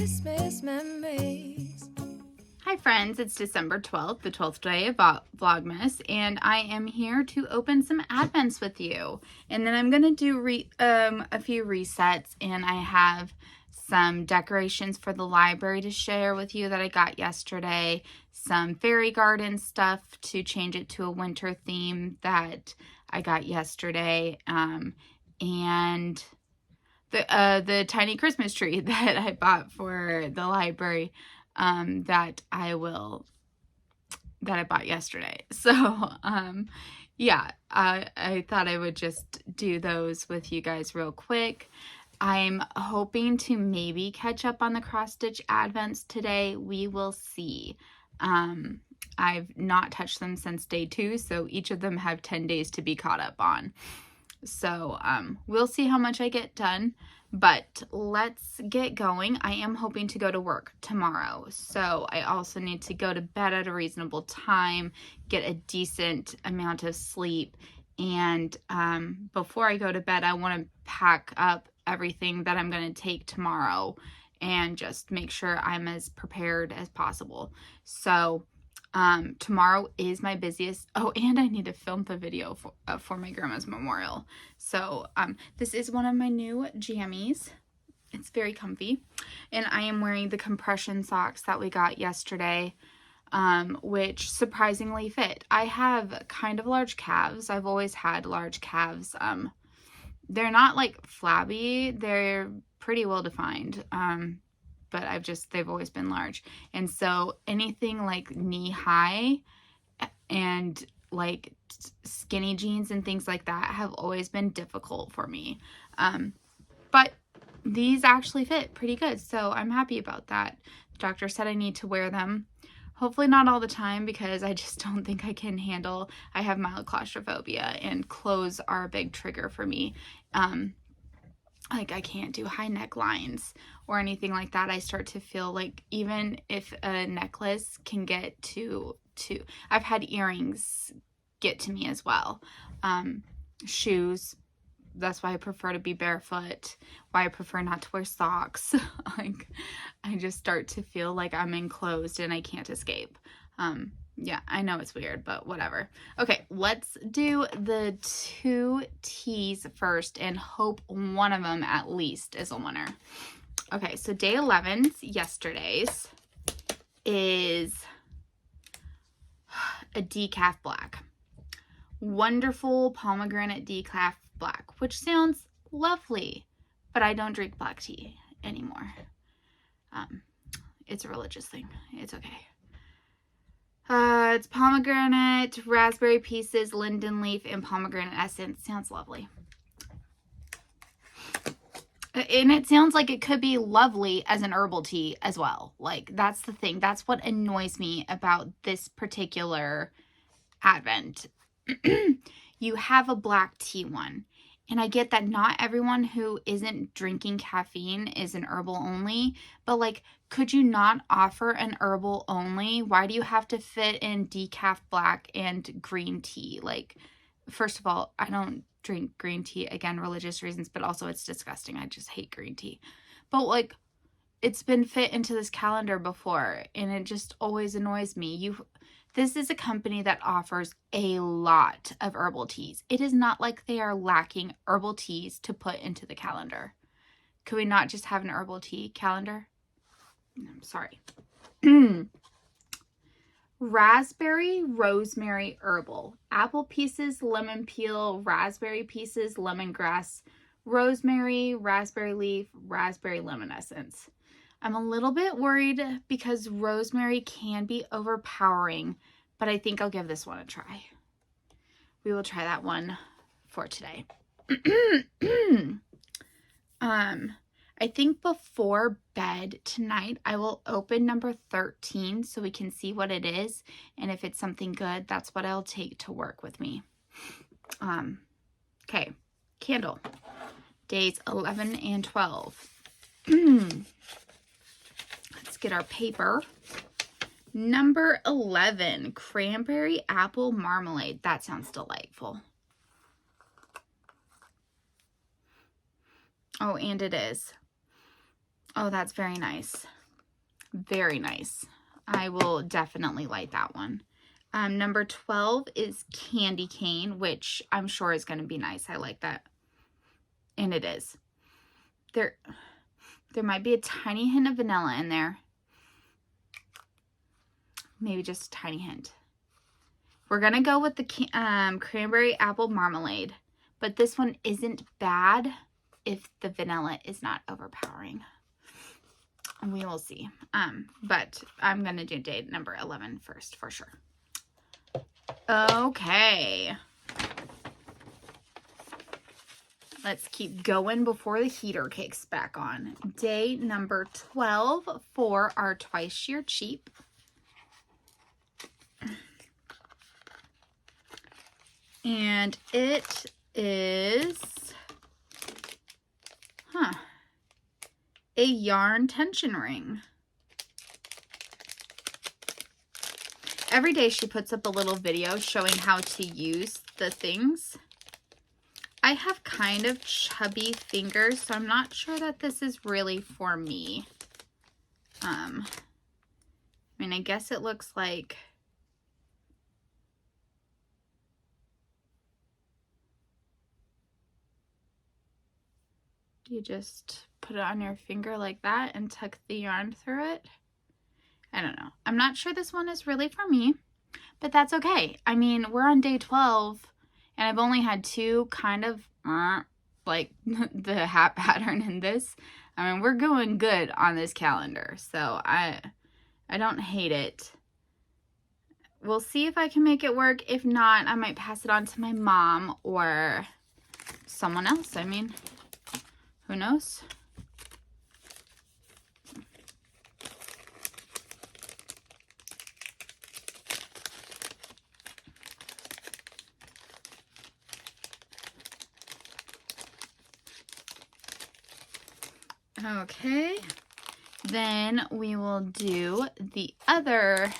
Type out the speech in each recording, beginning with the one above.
Christmas memories. Hi friends, it's December 12th, the 12th day of Vlogmas, and I am here to open some Advents with you. And then I'm going to do a few resets, and I have some decorations for the library to share with you that I got yesterday, some fairy garden stuff to change it to a winter theme that I got yesterday, and the tiny Christmas tree that I bought for the library that I bought yesterday. So yeah, I thought I would just do those with you guys real quick. I'm hoping to maybe catch up on the cross-stitch Advents today. We will see. I've not touched them since day 2, so each of them have 10 days to be caught up on. So we'll see how much I get done, but let's get going. I am hoping to go to work tomorrow, so I also need to go to bed at a reasonable time, get a decent amount of sleep, and before I go to bed, I want to pack up everything that I'm going to take tomorrow and just make sure I'm as prepared as possible. So tomorrow is my busiest. Oh, and I need to film the video for my grandma's memorial. So this is one of my new jammies. It's very comfy, and I am wearing the compression socks that we got yesterday, which surprisingly fit. I have kind of large calves. I've always had large calves. They're not like flabby, they're pretty well defined, but they've always been large. And so anything like knee high and like skinny jeans and things like that have always been difficult for me. But these actually fit pretty good, so I'm happy about that. The doctor said I need to wear them. Hopefully not all the time, because I just don't think I can handle, I have mild claustrophobia, and clothes are a big trigger for me. Like I can't do high necklines or anything like that. I start to feel like even if a necklace can get to I've had earrings get to me as well. Shoes, that's why I prefer to be barefoot, why I prefer not to wear socks. Like I just start to feel like I'm enclosed and I can't escape. Yeah, I know it's weird, but whatever. Okay, let's do the 2 T's first and hope one of them at least is a winner. Okay, so day 11's, yesterday's, is a decaf black. Wonderful pomegranate decaf black, which sounds lovely, but I don't drink black tea anymore. It's a religious thing. It's okay. It's pomegranate, raspberry pieces, linden leaf, and pomegranate essence. Sounds lovely. And it sounds like it could be lovely as an herbal tea as well. Like, that's the thing. That's what annoys me about this particular Advent. You have a black tea one. And I get that not everyone who isn't drinking caffeine is an herbal only, but like, could you not offer an herbal only? Why do you have to fit in decaf black and green tea? Like, first of all, I don't drink green tea, again, religious reasons, but also it's disgusting. I just hate green tea. But like, it's been fit into this calendar before, and it just always annoys me. This is a company that offers a lot of herbal teas. It is not like they are lacking herbal teas to put into the calendar. Could we not just have an herbal tea calendar? I'm sorry. Raspberry, rosemary, herbal. Apple pieces, lemon peel, raspberry pieces, lemongrass, rosemary, raspberry leaf, raspberry lemon essence. I'm a little bit worried because rosemary can be overpowering, but I think I'll give this one a try. We will try that one for today. I think before bed tonight, I will open number 13 so we can see what it is. And if it's something good, that's what I'll take to work with me. Okay, candle. Days 11 and 12. Let's get our paper. Number 11, cranberry apple marmalade. That sounds delightful. Oh, and it is. Oh, that's very nice. Very nice. I will definitely like that one. Number 12 is Candy Cane, which I'm sure is going to be nice. I like that. And it is. There might be a tiny hint of vanilla in there. Maybe just a tiny hint. We're going to go with the cranberry apple marmalade. But this one isn't bad if the vanilla is not overpowering. We will see. But I'm going to do day number 11 first for sure. Okay. Let's keep going before the heater kicks back on. Day number 12 for our twice shear cheap. And it is, a yarn tension ring. Every day she puts up a little video showing how to use the things. I have kind of chubby fingers, so I'm not sure that this is really for me. I mean, I guess it looks like you just put it on your finger like that and tuck the yarn through it. I don't know. I'm not sure this one is really for me, but that's okay. I mean, we're on day 12 and I've only had two kind of like the hat pattern in this. I mean, we're going good on this calendar, so I don't hate it. We'll see if I can make it work. If not, I might pass it on to my mom or someone else. I mean, who knows? Okay, then we will do the other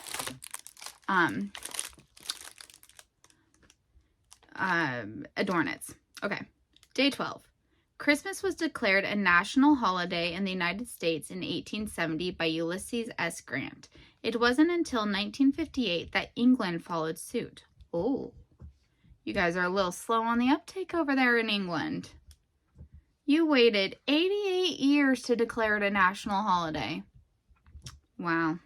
adornments. Okay, day 12. Christmas was declared a national holiday in the United States in 1870 by Ulysses S. Grant. It wasn't until 1958 that England followed suit. Oh, you guys are a little slow on the uptake over there in England. You waited 88 years to declare it a national holiday. Wow.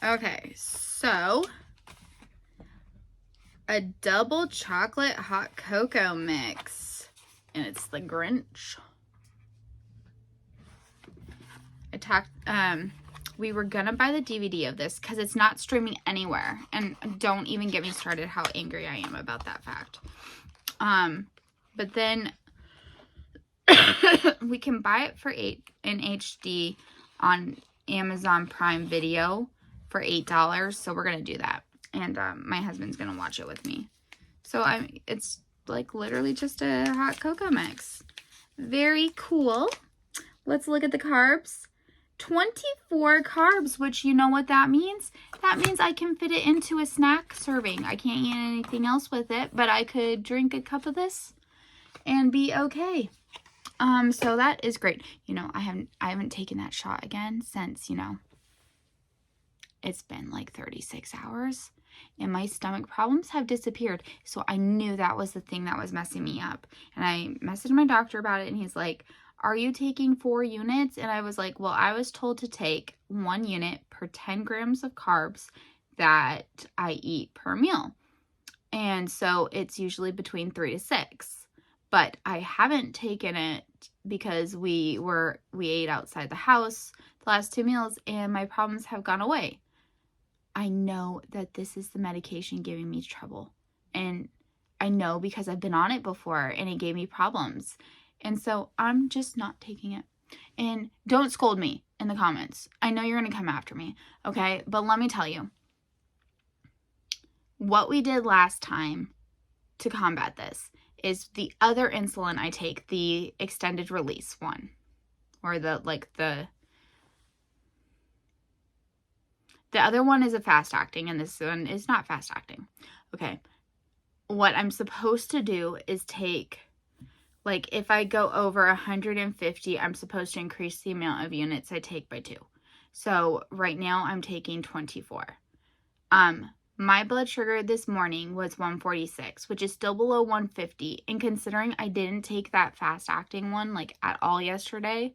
Okay, so a double chocolate hot cocoa mix, and it's the Grinch. We were gonna buy the DVD of this because it's not streaming anywhere, and don't even get me started how angry I am about that fact. But then we can buy it for $8 in HD on Amazon Prime Video for $8, so we're gonna do that, and my husband's gonna watch it with me. So it's like literally just a hot cocoa mix. Very cool. Let's look at the carbs. 24 carbs, which you know what that means? That means I can fit it into a snack serving. I can't eat anything else with it, but I could drink a cup of this and be okay. So that is great. You know, I haven't taken that shot again since, you know, it's been like 36 hours and my stomach problems have disappeared. So I knew that was the thing that was messing me up. And I messaged my doctor about it and he's like, are you taking 4 units? And I was like, well, I was told to take 1 unit per 10 grams of carbs that I eat per meal. And so it's usually between 3 to 6. But I haven't taken it because we ate outside the house the last 2 meals and my problems have gone away. I know that this is the medication giving me trouble. And I know because I've been on it before and it gave me problems. And so I'm just not taking it. And don't scold me in the comments. I know you're going to come after me, okay? But let me tell you. What we did last time to combat this is the other insulin I take, the extended release one. Or the The other one is a fast acting, and this one is not fast acting. Okay. What I'm supposed to do is take, like, if I go over 150, I'm supposed to increase the amount of units I take by 2. So right now I'm taking 24. My blood sugar this morning was 146, which is still below 150. And considering I didn't take that fast acting one like at all yesterday,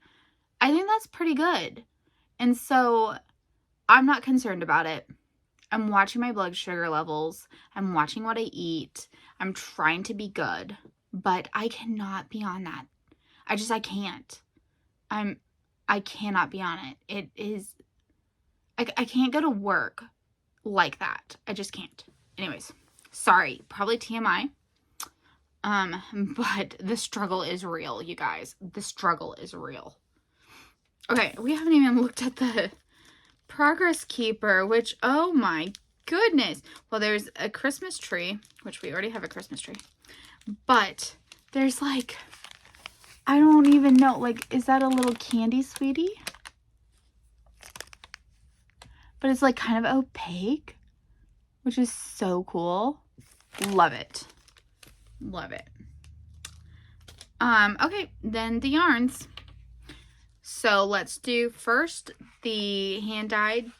I think that's pretty good. And so I'm not concerned about it. I'm watching my blood sugar levels. I'm watching what I eat. I'm trying to be good, but I cannot be on that. I can't. I cannot be on it. It is, I can't go to work like that. I just can't. Anyways, sorry, probably TMI. But the struggle is real, you guys. The struggle is real. Okay, we haven't even looked at the progress keeper, which, oh my goodness. Well, there's a Christmas tree, which we already have a Christmas tree. But there's like, I don't even know, like, is that a little candy sweetie? But it's like kind of opaque, which is so cool. Love it. Love it. Okay, then the yarns. So let's do first the hand-dyed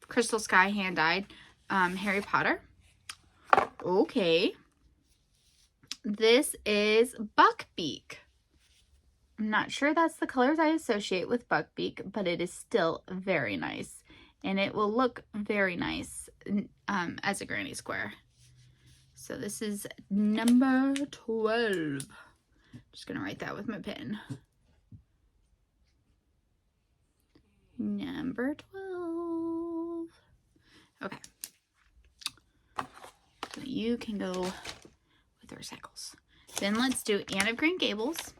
Crystal Sky hand-dyed Harry Potter. Okay. This is Buckbeak. I'm not sure that's the colors I associate with Buckbeak, but it is still very nice. And it will look very nice as a granny square. So this is number 12. Just going to write that with my pen. Number 12. Okay. So you can go with the recycles. Then let's do Anne of Green Gables.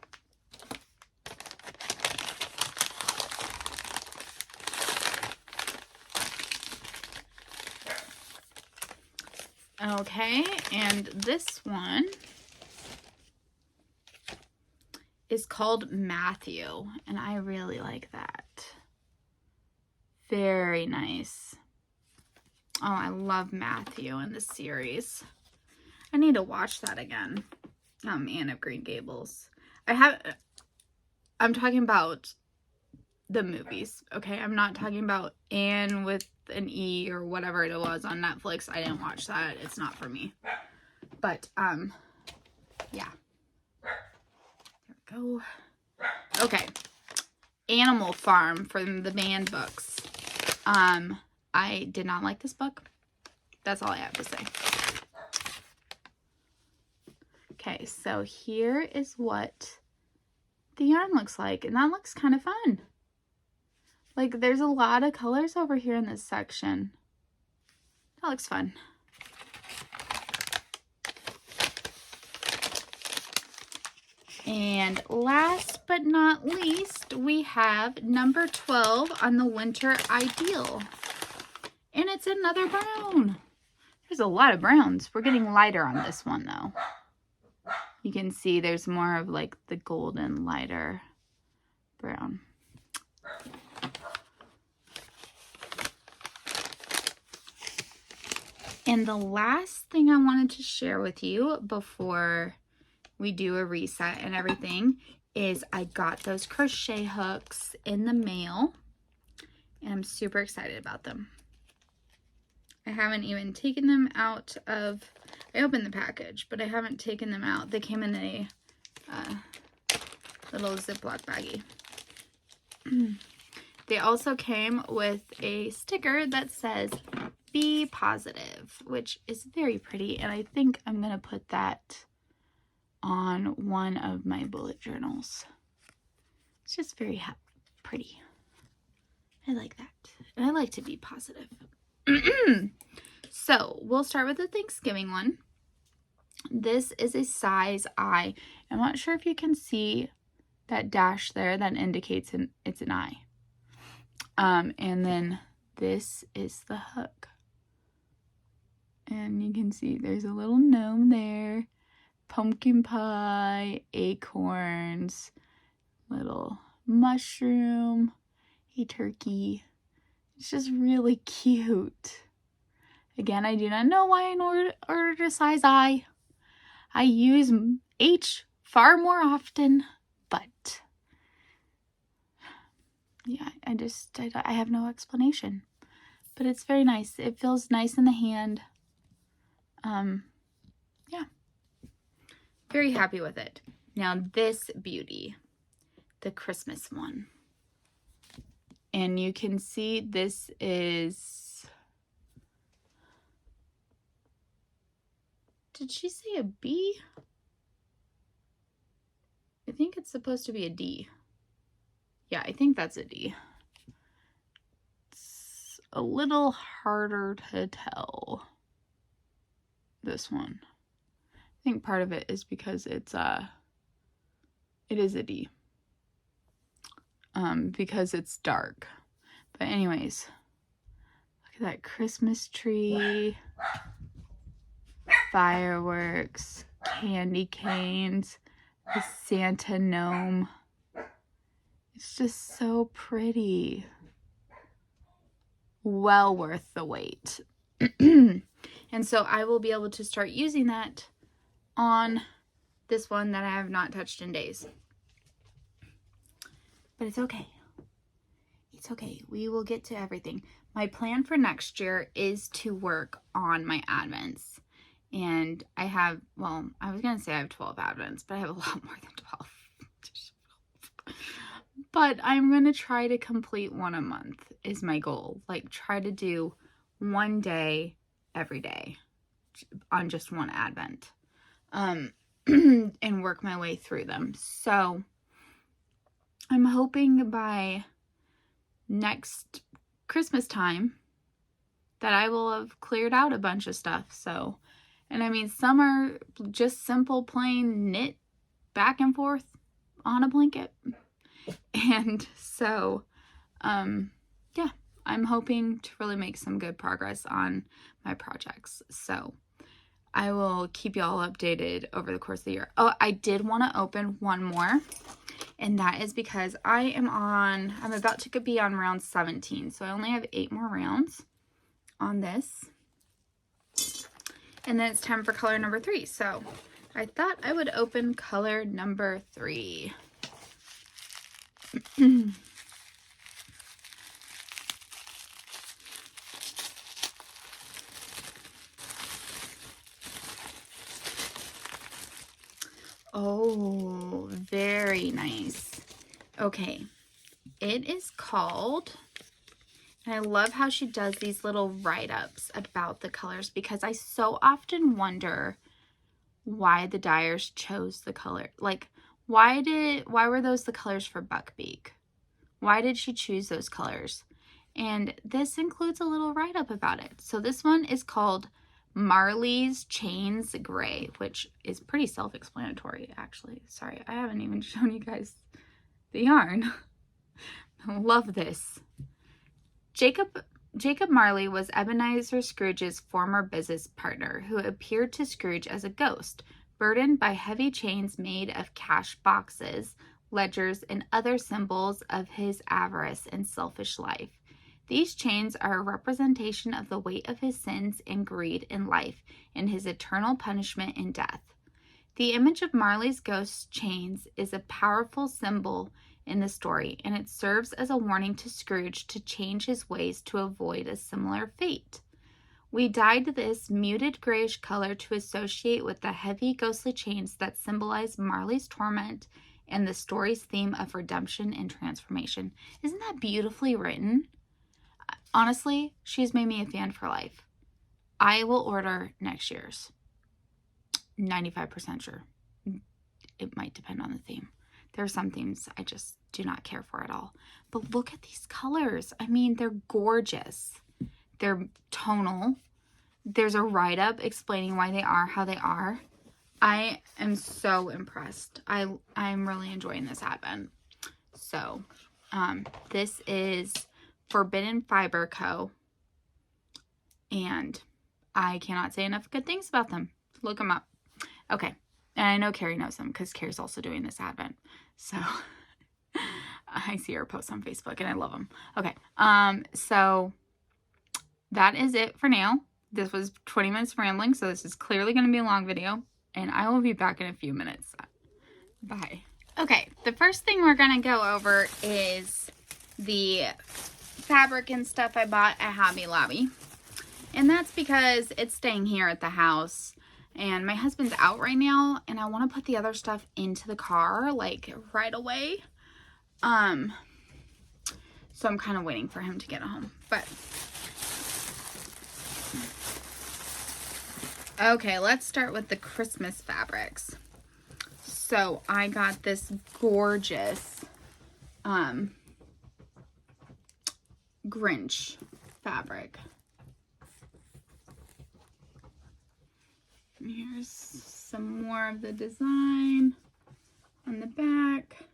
Okay, and this one is called Matthew, and I really like that. Very nice. Oh, I love Matthew in this series. I need to watch that again. Anne of Green Gables. I'm talking about the movies, okay? I'm not talking about Anne with an E or whatever it was on Netflix. I didn't watch that. It's not for me. But, yeah. There we go. Okay. Animal Farm from the banned books. I did not like this book. That's all I have to say. Okay, so here is what the yarn looks like, and that looks kind of fun. Like, there's a lot of colors over here in this section. That looks fun. And last but not least, we have number 12 on the Winter Ideal. And it's another brown. There's a lot of browns. We're getting lighter on this one, though. You can see there's more of like the golden lighter brown. And the last thing I wanted to share with you before we do a reset and everything is I got those crochet hooks in the mail, and I'm super excited about them. I haven't even taken them out of, I opened the package, but I haven't taken them out. They came in a little Ziploc baggie. They also came with a sticker that says, "Be positive," which is very pretty, and I think I'm going to put that on one of my bullet journals. It's just very pretty. I like that. And I like to be positive. So we'll start with the Thanksgiving one. This is a size I. I'm not sure if you can see that dash there that indicates it's an I. And then this is the hook. And you can see there's a little gnome there. Pumpkin pie, acorns, little mushroom, a turkey. It's just really cute. Again, I do not know why I ordered a size I. I use H far more often, but yeah, I have no explanation. But it's very nice. It feels nice in the hand. Yeah. Very happy with it. Now this beauty, the Christmas one. And you can see this is, did she say a B? I think it's supposed to be a D. Yeah, I think that's a D. It's a little harder to tell, this one. I think part of it is because it is a D. Because it's dark. But anyways, look at that Christmas tree, fireworks, candy canes, the Santa gnome. It's just so pretty. Well worth the wait. And so I will be able to start using that on this one that I have not touched in days. But it's okay. It's okay. We will get to everything. My plan for next year is to work on my advents. And I have, well, I was going to say I have 12 advents, but I have a lot more than 12. But I'm going to try to complete one a month is my goal. Like, try to do one day every day on just one advent. And work my way through them. So I'm hoping by next Christmas time that I will have cleared out a bunch of stuff. So, and I mean, some are just simple plain knit back and forth on a blanket. And so, yeah, I'm hoping to really make some good progress on my projects. So I will keep you all updated over the course of the year. Oh, I did want to open one more. And that is because I'm about to be on round 17. So I only have 8 more rounds on this. And then it's time for color number 3. So I thought I would open color number 3. Oh, very nice. Okay, it is called, and I love how she does these little write-ups about the colors, because I so often wonder why the dyers chose the color. Like, why were those the colors for Buckbeak? Why did she choose those colors? And this includes a little write-up about it. So this one is called Marley's Chains Gray, which is pretty self-explanatory, actually. Sorry, I haven't even shown you guys the yarn. I love this. Jacob Marley was Ebenezer Scrooge's former business partner who appeared to Scrooge as a ghost, burdened by heavy chains made of cash boxes, ledgers, and other symbols of his avarice and selfish life. These chains are a representation of the weight of his sins and greed in life and his eternal punishment in death. The image of Marley's ghost chains is a powerful symbol in the story, and it serves as a warning to Scrooge to change his ways to avoid a similar fate. We dyed this muted grayish color to associate with the heavy ghostly chains that symbolize Marley's torment and the story's theme of redemption and transformation. Isn't that beautifully written? Honestly, she's made me a fan for life. I will order next year's. 95% sure. It might depend on the theme. There are some themes I just do not care for at all. But look at these colors. I mean, they're gorgeous. They're tonal. There's a write-up explaining why they are how they are. I am so impressed. I'm really enjoying this advent. So, this is Forbidden Fiber Co. And I cannot say enough good things about them. Look them up. Okay. And I know Carrie knows them because Carrie's also doing this advent. So, I see her posts on Facebook and I love them. Okay. So that is it for now. This was 20 minutes rambling, so this is clearly going to be a long video, and I will be back in a few minutes. Bye. Okay, the first thing we're going to go over is the fabric and stuff I bought at Hobby Lobby. And that's because it's staying here at the house, and my husband's out right now, and I want to put the other stuff into the car, like, right away. So I'm kind of waiting for him to get home, but... Okay, let's start with the Christmas fabrics. So I got this gorgeous Grinch fabric. Here's some more of the design on the back.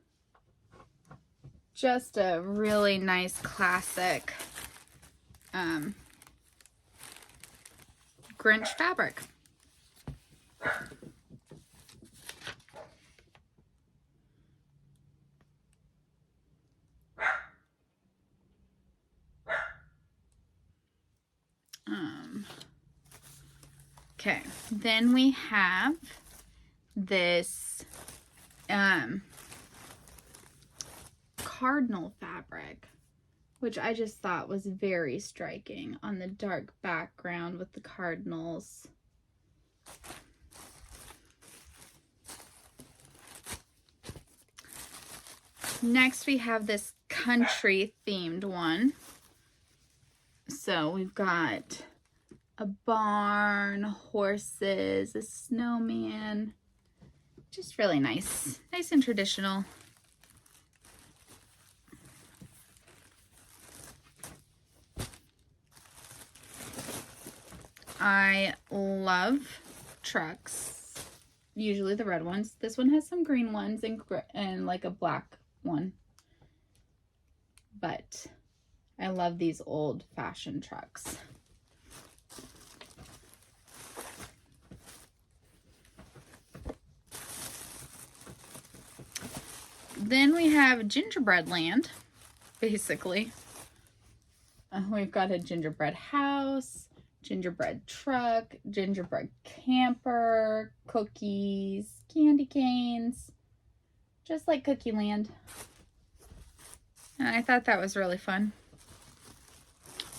Just a really nice classic Grinch fabric. Okay, then we have this cardinal fabric, which I just thought was very striking on the dark background with the cardinals. Next, we have this country themed one. So we've got a barn, horses, a snowman. Just really nice. Nice and traditional. I love trucks. Usually the red ones. This one has some green ones and like a black one. But I love these old-fashioned trucks. Then we have gingerbread land, basically. We've got a gingerbread house, gingerbread truck, gingerbread camper, cookies, candy canes, just like Cookie Land. And I thought that was really fun.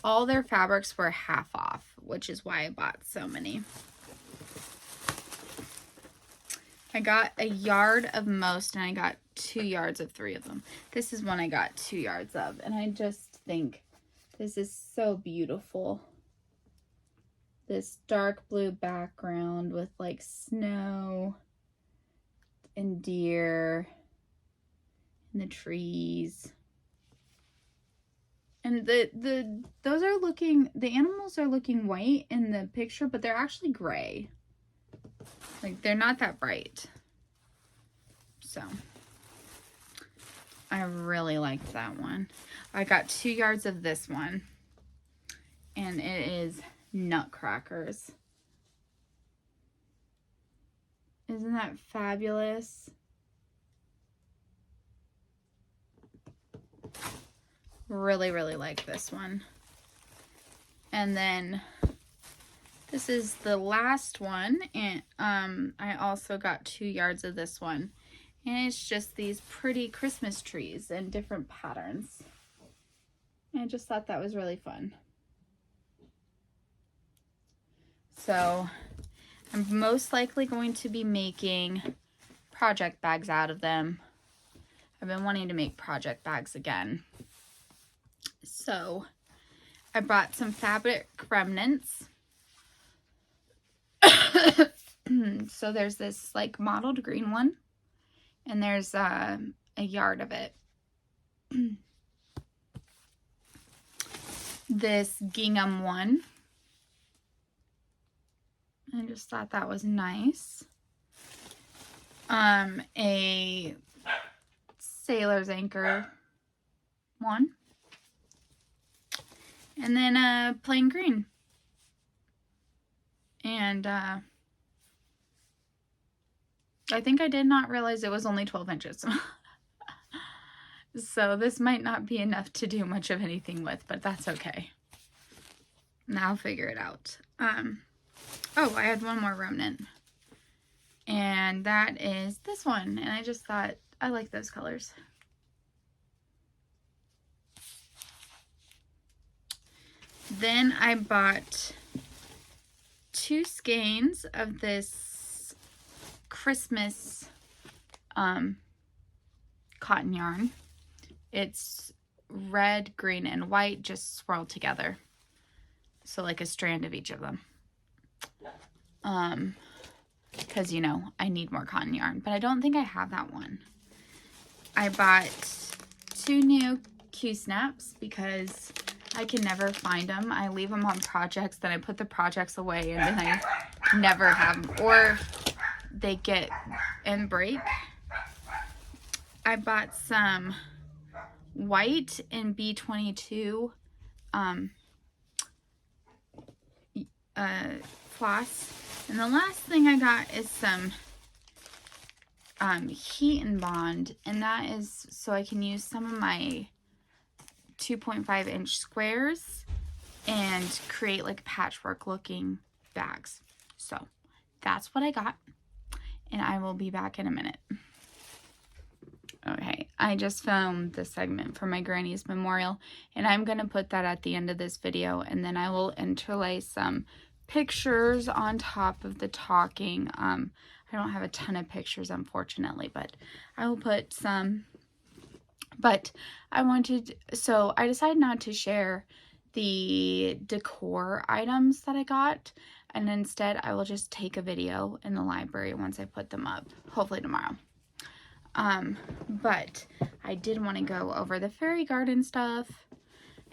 All their fabrics were half off, which is why I bought so many. I got a yard of most, and I got 2 yards of 3 of them. This is one I got 2 yards of, and I just think this is so beautiful. This dark blue background with like snow and deer and the trees. And those are looking, the animals are looking white in the picture, but they're actually gray. Like, they're not that bright. So, I really liked that one. I got 2 yards of this one. And it is nutcrackers. Isn't that fabulous? Really, really like this one. And then this is the last one, and I also got 2 yards of this one. And it's just these pretty Christmas trees in different patterns. And I just thought that was really fun. So I'm most likely going to be making project bags out of them. I've been wanting to make project bags again. So I brought some fabric remnants. So there's this like mottled green one, and there's a yard of it. This gingham one. I just thought that was nice. A sailor's anchor one. And then a plain green. And I think I did not realize it was only 12 inches. So this might not be enough to do much of anything with, but that's okay. Now I'll figure it out. Oh, I had one more remnant. And that is this one. And I just thought, I like those colors. Then I bought 2 skeins of this Christmas cotton yarn. It's red, green, and white just swirled together. So like a strand of each of them. Because, you know, I need more cotton yarn. But I don't think I have that one. I bought 2 new Q-snaps because I can never find them. I leave them on projects, then I put the projects away, and then I never have them. Or they get and break. I bought some white and B22 floss. And the last thing I got is some heat and bond, and that is so I can use some of my 2.5 inch squares and create like patchwork looking bags. So that's what I got, and I will be back in a minute. Okay, I just filmed this segment for my granny's memorial, and I'm going to put that at the end of this video, and then I will interlace some pictures on top of the talking. I don't have a ton of pictures, unfortunately, but I will put some. But I decided not to share the decor items that I got, and instead I will just take a video in the library once I put them up, hopefully tomorrow. But I did want to go over the fairy garden stuff,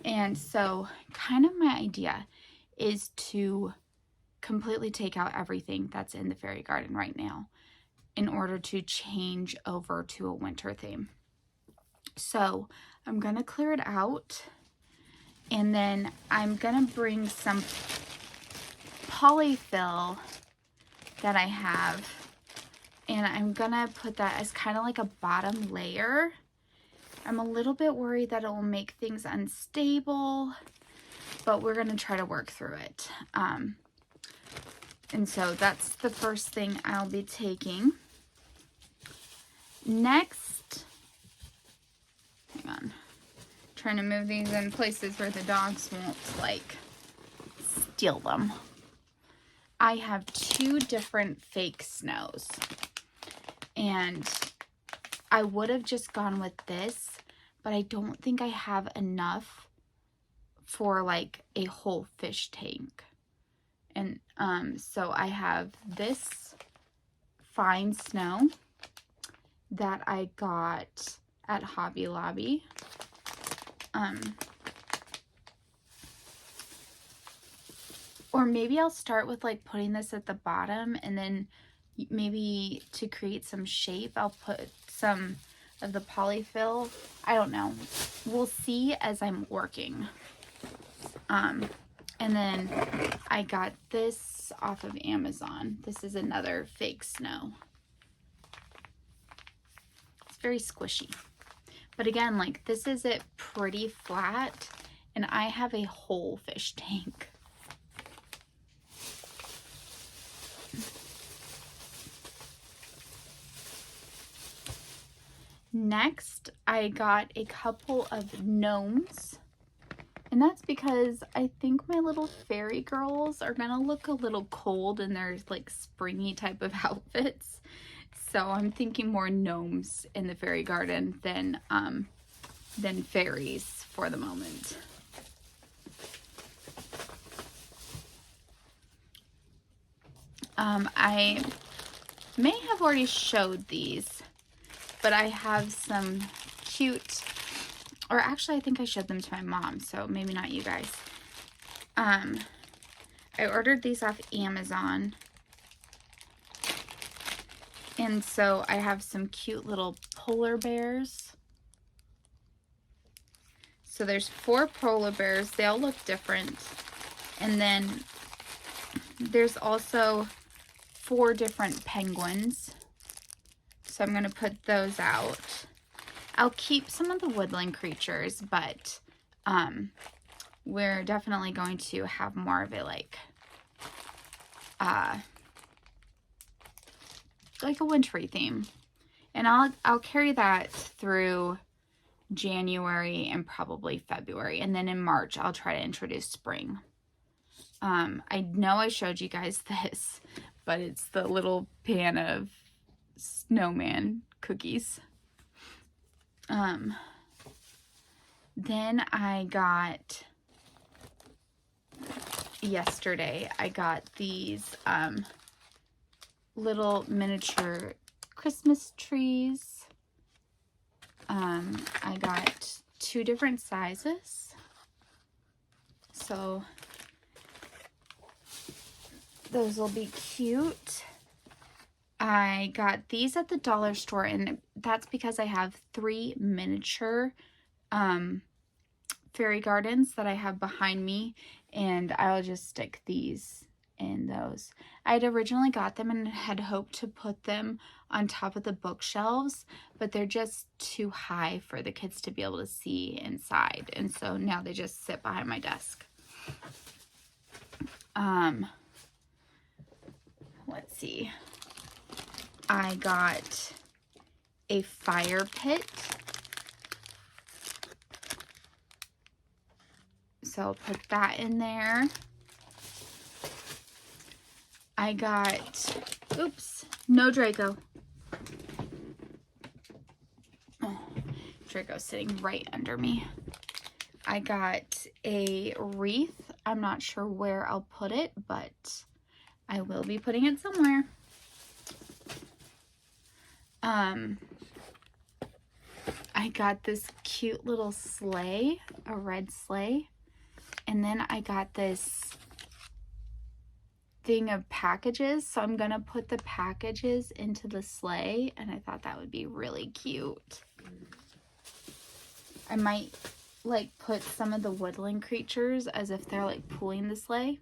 and so kind of my idea is to completely take out everything that's in the fairy garden right now in order to change over to a winter theme. So I'm going to clear it out, and then I'm going to bring some polyfill that I have, and I'm going to put that as kind of like a bottom layer. I'm a little bit worried that it will make things unstable, but we're going to try to work through it. And so that's the first thing I'll be taking. Next, hang on, trying to move these in places where the dogs won't like steal them. I have 2 different fake snows, and I would have just gone with this, but I don't think I have enough for like a whole fish tank. And so I have this fine snow that I got at Hobby Lobby. Or maybe I'll start with like putting this at the bottom, and then maybe to create some shape I'll put some of the polyfill. I don't know. We'll see as I'm working. And then I got this off of Amazon. This is another fake snow. It's very squishy. But again, like, this is it pretty flat, and I have a whole fish tank. Next, I got a couple of gnomes. And that's because I think my little fairy girls are gonna look a little cold in their like springy type of outfits. So I'm thinking more gnomes in the fairy garden than fairies for the moment. I may have already showed these, but I have some cute, or actually I think I showed them to my mom, so maybe not you guys. I ordered these off Amazon, and so I have some cute little polar bears. So there's 4 polar bears. They all look different. And then there's also 4 different penguins. So I'm going to put those out. I'll keep some of the woodland creatures, but we're definitely going to have more of a like a wintry theme. And I'll carry that through January and probably February. And then in March, I'll try to introduce spring. I know I showed you guys this, but it's the little pan of snowman cookies. Then I got, yesterday, I got these little miniature Christmas trees. I got 2 different sizes. So those will be cute. I got these at the dollar store, and that's because I have 3 miniature fairy gardens that I have behind me, and I'll just stick these in those. I had originally got them and had hoped to put them on top of the bookshelves, but they're just too high for the kids to be able to see inside, and so now they just sit behind my desk. Let's see. I got a fire pit. So I'll put that in there. I got, oops, no Draco. Oh, Draco's sitting right under me. I got a wreath. I'm not sure where I'll put it, but I will be putting it somewhere. I got this cute little sleigh, a red sleigh. And then I got this thing of packages. So I'm going to put the packages into the sleigh. And I thought that would be really cute. I might like put some of the woodland creatures as if they're like pulling the sleigh.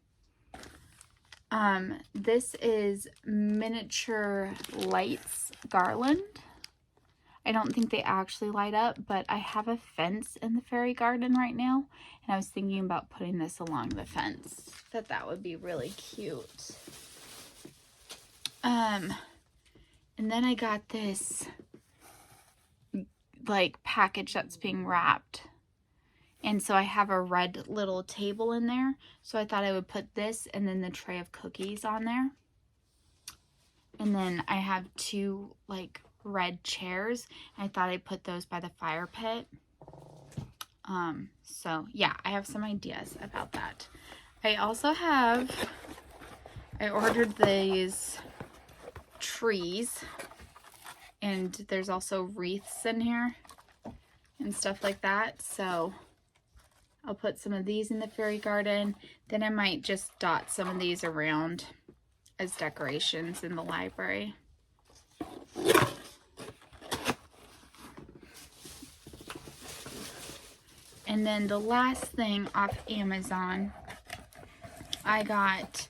This is miniature lights garland. I don't think they actually light up, but I have a fence in the fairy garden right now, and I was thinking about putting this along the fence. That would be really cute. And then I got this like package that's being wrapped. And so I have a red little table in there. So I thought I would put this and then the tray of cookies on there. And then I have 2 like red chairs. I thought I'd put those by the fire pit. So yeah, I have some ideas about that. I also have, I ordered these trees, and there's also wreaths in here and stuff like that. So I'll put some of these in the fairy garden. Then I might just dot some of these around as decorations in the library. And then the last thing off Amazon, I got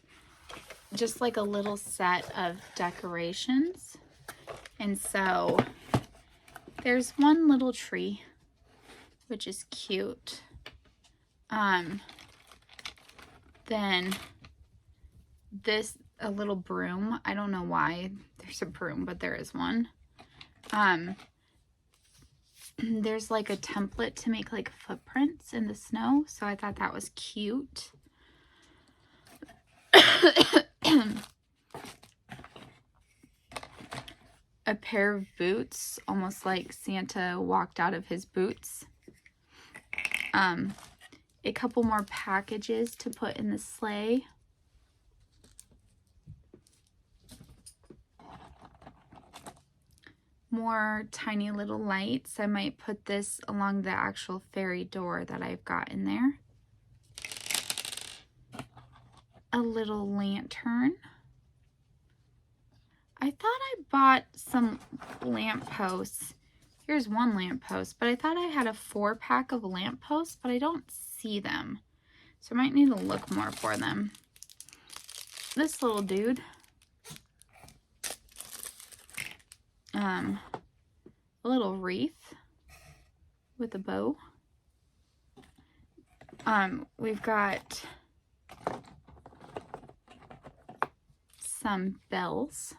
just like a little set of decorations. And so there's one little tree, which is cute. Then this, a little broom. I don't know why there's a broom, but there is one. There's like a template to make like footprints in the snow, so I thought that was cute. A pair of boots, almost like Santa walked out of his boots. A couple more packages to put in the sleigh. More tiny little lights. I might put this along the actual fairy door that I've got in there. A little lantern. I thought I bought some lampposts. Here's one lamppost, but I thought I had a 4-pack of lampposts, but I don't see them. So I might need to look more for them. This little dude. A little wreath. with a bow. We've got some bells.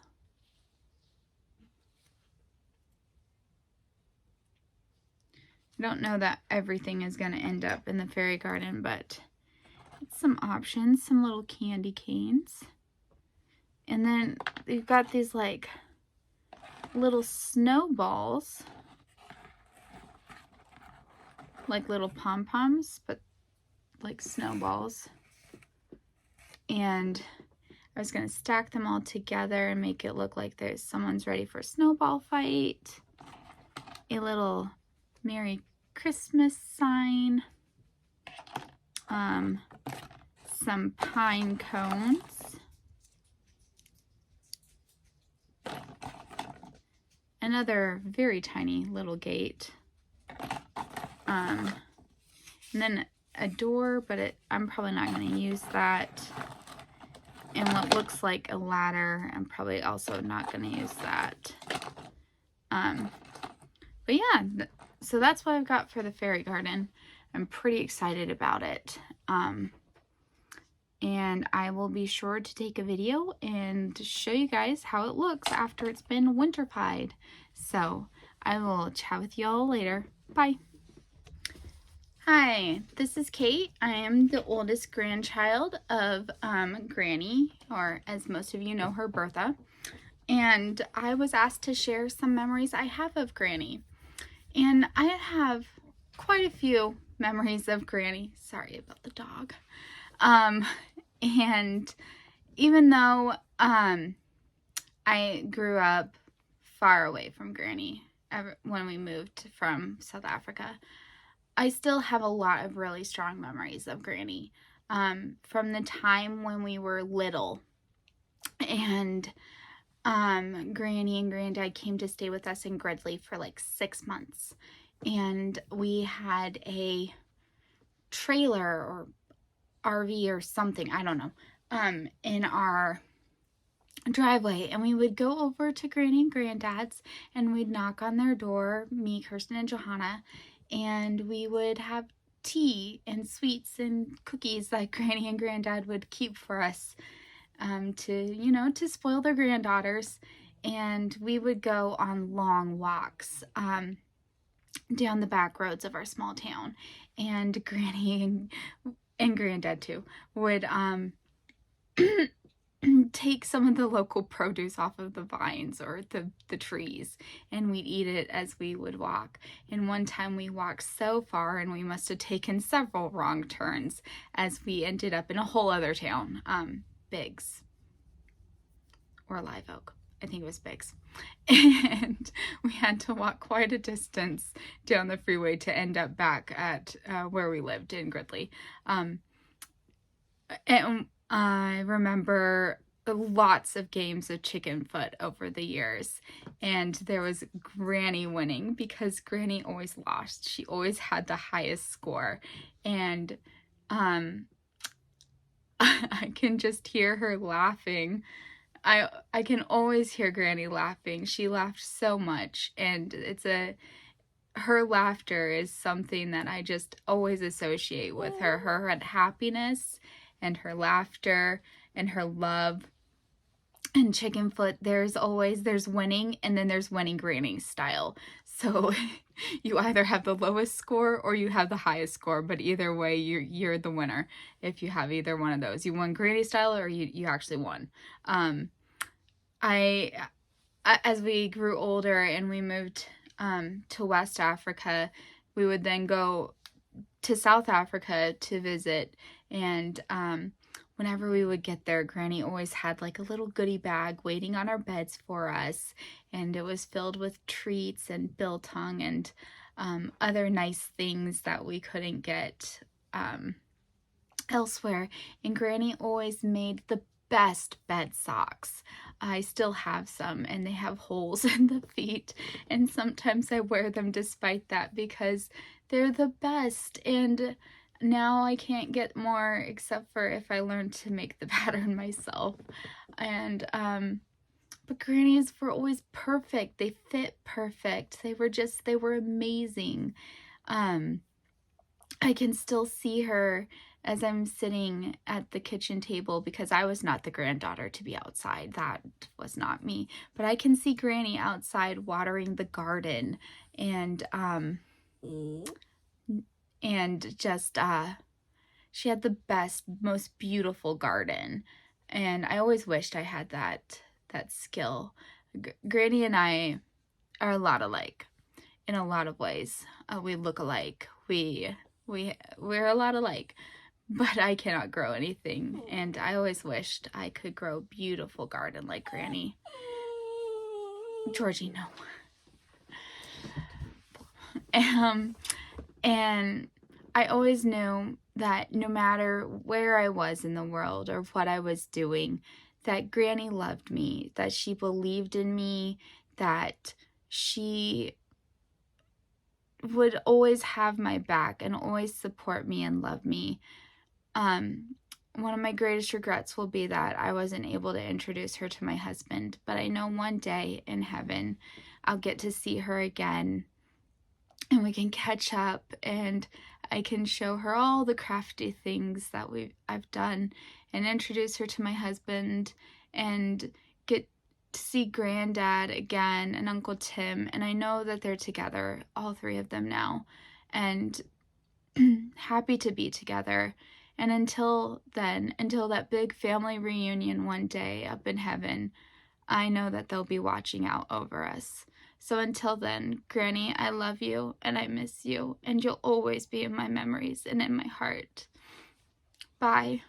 I don't know that everything is going to end up in the fairy garden, but it's some options, some little candy canes. And then we've got these like little snowballs, like little pom-poms, but like snowballs. And I was going to stack them all together and make it look like someone's ready for a snowball fight. A little Merry Christmas sign. Some pine cones. Another very tiny little gate. And then a door, but I'm probably not going to use that. And what looks like a ladder, I'm probably also not going to use that. But yeah, so that's what I've got for the fairy garden. I'm pretty excited about it. And I will be sure to take a video and show you guys how it looks after it's been winterfied. So I will chat with y'all later. Bye. Hi, this is Kate. I am the oldest grandchild of Granny, or as most of you know her, Bertha. And I was asked to share some memories I have of Granny. And I have quite a few memories of Granny. Sorry about the dog. And even though I grew up far away from Granny when we moved from South Africa, I still have a lot of really strong memories of Granny from the time when we were little. And Granny and Granddad came to stay with us in Gridley for like 6 months. And we had a trailer or RV or something, I don't know, in our driveway. And we would go over to Granny and Granddad's and we'd knock on their door, me, Kirsten, and Johanna, and we would have tea and sweets and cookies that Granny and Granddad would keep for us to spoil their granddaughters. And we would go on long walks down the back roads of our small town. And Granny and Granddad too would take some of the local produce off of the vines or the trees, and we'd eat it as we would walk. And one time we walked so far, and we must have taken several wrong turns as we ended up in a whole other town, Biggs or Live Oak. I think it was Biggs. And we had to walk quite a distance down the freeway to end up back at where we lived in Gridley. And I remember lots of games of chicken foot over the years, and there was Granny winning because Granny always lost. She always had the highest score, and I can just hear her laughing. I can always hear Granny laughing. She laughed so much, and her laughter is something that I just always associate with her. Her happiness and her laughter and her love. And chicken foot, there's winning, and then there's winning Granny style. So you either have the lowest score or you have the highest score, but either way you're the winner if you have either one of those. You won Granny style or you actually won. As we grew older and we moved to West Africa, we would then go to South Africa to visit, and whenever we would get there, Granny always had like a little goodie bag waiting on our beds for us, and it was filled with treats and biltong and other nice things that we couldn't get elsewhere. And Granny always made the best bed socks. I still have some, and they have holes in the feet, and sometimes I wear them despite that because they're the best. And now I can't get more except for if I learn to make the pattern myself. And but Granny's were always perfect. They fit perfect. They were amazing. I can still see her as I'm sitting at the kitchen table, because I was not the granddaughter to be outside. That was not me. But I can see Granny outside watering the garden, and just she had the best, most beautiful garden. And I always wished I had that skill. Granny and I are a lot alike in a lot of ways. We look alike. We're a lot alike, but I cannot grow anything, and I always wished I could grow a beautiful garden like Granny. Georgie, no. And I always knew that no matter where I was in the world or what I was doing, that Granny loved me, that she believed in me, that she would always have my back and always support me and love me. One of my greatest regrets will be that I wasn't able to introduce her to my husband, but I know one day in heaven I'll get to see her again, and we can catch up, and I can show her all the crafty things that I've done, and introduce her to my husband, and get to see Granddad again and Uncle Tim. And I know that they're together, all three of them now, and happy to be together. And until then, until that big family reunion one day up in heaven, I know that they'll be watching out over us. So until then, Granny, I love you and I miss you, and you'll always be in my memories and in my heart. Bye.